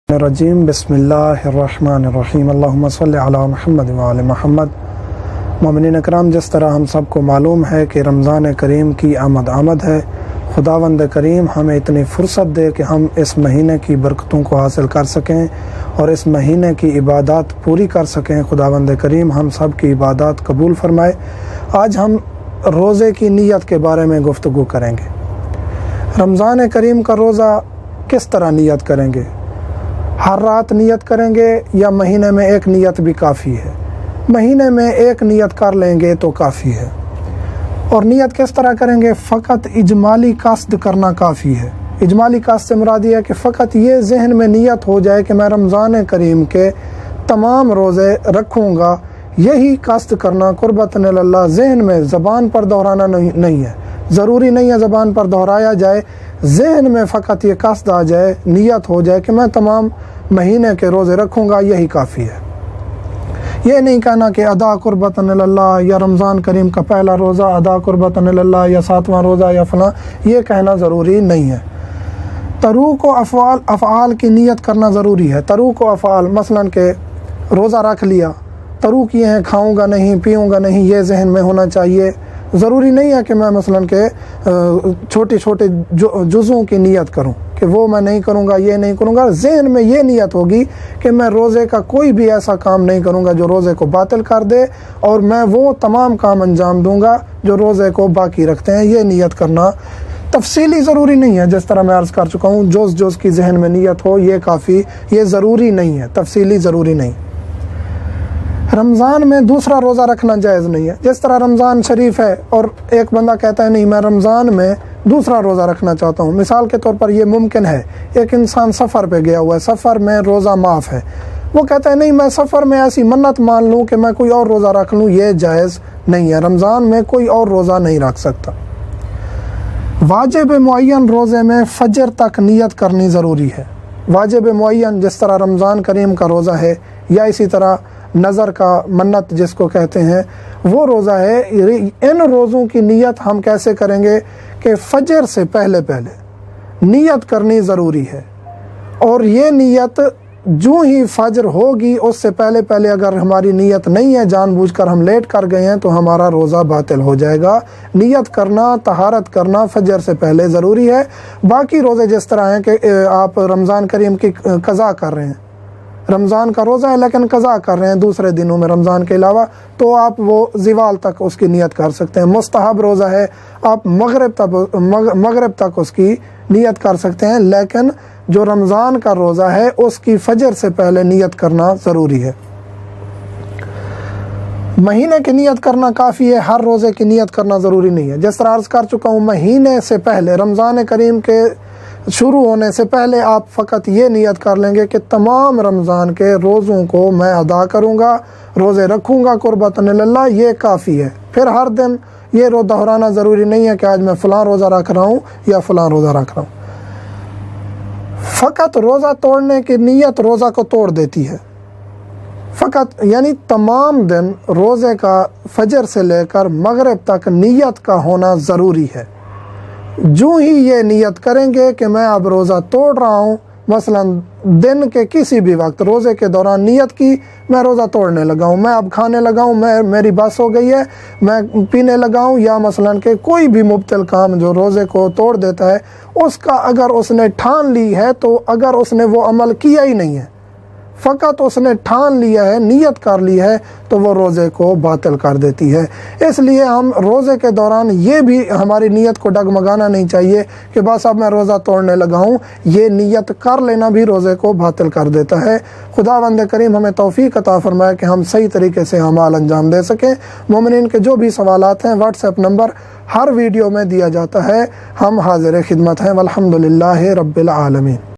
الرجیم بسم اللہ الرحمن الرحیم اللہم صلی علی محمد وعلی محمد۔ مومنین اکرام، جس طرح ہم سب کو معلوم ہے کہ رمضان کریم کی آمد ہے، خداوند کریم ہمیں اتنی فرصت دے کہ ہم اس مہینے کی برکتوں کو حاصل کر سکیں اور اس مہینے کی عبادات پوری کر سکیں۔ خداوند کریم ہم سب کی عبادات قبول فرمائے۔ آج ہم روزے کی نیت کے بارے میں گفتگو کریں گے۔ رمضان کریم کا روزہ کس طرح نیت کریں گے؟ ہر رات نیت کریں گے یا مہینے میں ایک نیت بھی کافی ہے؟ مہینے میں ایک نیت کر لیں گے تو کافی ہے۔ اور نیت کس طرح کریں گے؟ فقط اجمالی قصد کرنا کافی ہے۔ اجمالی قصد سے مراد یہ ہے کہ فقط یہ ذہن میں نیت ہو جائے کہ میں رمضان کریم کے تمام روزے رکھوں گا، یہی قصد کرنا قربتاً اللہ، ذہن میں، زبان پر دہرانا نہیں ہے۔ ضروری نہیں ہے زبان پر دہرایا جائے، ذہن میں فقط یہ قصد آ جائے، نیت ہو جائے کہ میں تمام مہینے کے روزے رکھوں گا، یہی کافی ہے۔ یہ نہیں کہنا کہ ادا قربتاً اللہ یا رمضان کریم کا پہلا روزہ ادا قربتاً اللہ یا 7واں روزہ یا فلاں، یہ کہنا ضروری نہیں ہے۔ تروک و افعال کی نیت کرنا ضروری ہے۔ تروک و افعال مثلاً کہ روزہ رکھ لیا، تروک یہ ہیں کھاؤں گا نہیں، پیوں گا نہیں، یہ ذہن میں ہونا چاہیے۔ ضروری نہیں ہے کہ میں مثلاً کہ چھوٹے چھوٹے جزوں کی نیت کروں کہ وہ میں نہیں کروں گا، یہ نہیں کروں گا۔ ذہن میں یہ نیت ہوگی کہ میں روزے کا کوئی بھی ایسا کام نہیں کروں گا جو روزے کو باطل کر دے، اور میں وہ تمام کام انجام دوں گا جو روزے کو باقی رکھتے ہیں۔ یہ نیت کرنا تفصیلی ضروری نہیں ہے، جس طرح میں عرض کر چکا ہوں، جز کی ذہن میں نیت ہو یہ کافی، یہ ضروری نہیں ہے، تفصیلی ضروری نہیں۔ رمضان میں دوسرا روزہ رکھنا جائز نہیں ہے۔ جس طرح رمضان شریف ہے اور ایک بندہ کہتا ہے نہیں میں رمضان میں دوسرا روزہ رکھنا چاہتا ہوں، مثال کے طور پر یہ ممکن ہے، ایک انسان سفر پہ گیا ہوا ہے، سفر میں روزہ معاف ہے، وہ کہتا ہے نہیں میں سفر میں ایسی منت مان لوں کہ میں کوئی اور روزہ رکھ لوں، یہ جائز نہیں ہے۔ رمضان میں کوئی اور روزہ نہیں رکھ سکتا۔ واجب معین روزے میں فجر تک نیت کرنی ضروری ہے۔ واجب معین جس طرح رمضان کریم کا روزہ ہے، یا اسی طرح نظر کا منت جس کو کہتے ہیں وہ روزہ ہے، ان روزوں کی نیت ہم کیسے کریں گے کہ فجر سے پہلے نیت کرنی ضروری ہے، اور یہ نیت جو ہی فجر ہوگی اس سے پہلے اگر ہماری نیت نہیں ہے، جان بوجھ کر ہم لیٹ کر گئے ہیں تو ہمارا روزہ باطل ہو جائے گا۔ نیت کرنا، طہارت کرنا فجر سے پہلے ضروری ہے۔ باقی روزے جس طرح ہیں کہ آپ رمضان کریم کی قضا کر رہے ہیں، رمضان کا روزہ ہے لیکن قضا کر رہے ہیں دوسرے دنوں میں رمضان کے علاوہ، تو آپ وہ زوال تک اس کی نیت کر سکتے ہیں۔ مستحب روزہ ہے، آپ مغرب تک اس کی نیت کر سکتے ہیں، لیکن جو رمضان کا روزہ ہے اس کی فجر سے پہلے نیت کرنا ضروری ہے۔ مہینے کی نیت کرنا کافی ہے، ہر روزے کی نیت کرنا ضروری نہیں ہے۔ جس طرح عرض کر چکا ہوں، مہینے سے پہلے، رمضان کریم کے شروع ہونے سے پہلے آپ فقط یہ نیت کر لیں گے کہ تمام رمضان کے روزوں کو میں ادا کروں گا، روزے رکھوں گا قربتاً اللہ، یہ کافی ہے۔ پھر ہر دن یہ دہرانا ضروری نہیں ہے کہ آج میں فلاں روزہ رکھ رہا ہوں یا فلاں روزہ رکھ رہا ہوں۔ فقط روزہ توڑنے کی نیت روزہ کو توڑ دیتی ہے۔ فقط یعنی تمام دن روزے کا فجر سے لے کر مغرب تک نیت کا ہونا ضروری ہے۔ جو ہی یہ نیت کریں گے کہ میں اب روزہ توڑ رہا ہوں، مثلا دن کے کسی بھی وقت روزے کے دوران نیت کی میں روزہ توڑنے لگا ہوں، میں اب کھانے لگا ہوں، میری بس ہو گئی ہے، میں پینے لگا ہوں، یا مثلا کہ کوئی بھی مبطل کام جو روزے کو توڑ دیتا ہے، اس کا اگر اس نے ٹھان لی ہے، تو اگر اس نے وہ عمل کیا ہی نہیں ہے، فقط اس نے ٹھان لیا ہے، نیت کر لی ہے، تو وہ روزے کو باطل کر دیتی ہے۔ اس لیے ہم روزے کے دوران یہ بھی ہماری نیت کو ڈگمگانا نہیں چاہیے کہ بس اب میں روزہ توڑنے لگا ہوں، یہ نیت کر لینا بھی روزے کو باطل کر دیتا ہے۔ خداوند کریم ہمیں توفیق عطا فرمائے کہ ہم صحیح طریقے سے اعمال انجام دے سکیں۔ مومنین کے جو بھی سوالات ہیں، واٹس ایپ نمبر ہر ویڈیو میں دیا جاتا ہے، ہم حاضر خدمت ہیں۔ والحمدللہ رب العالمین۔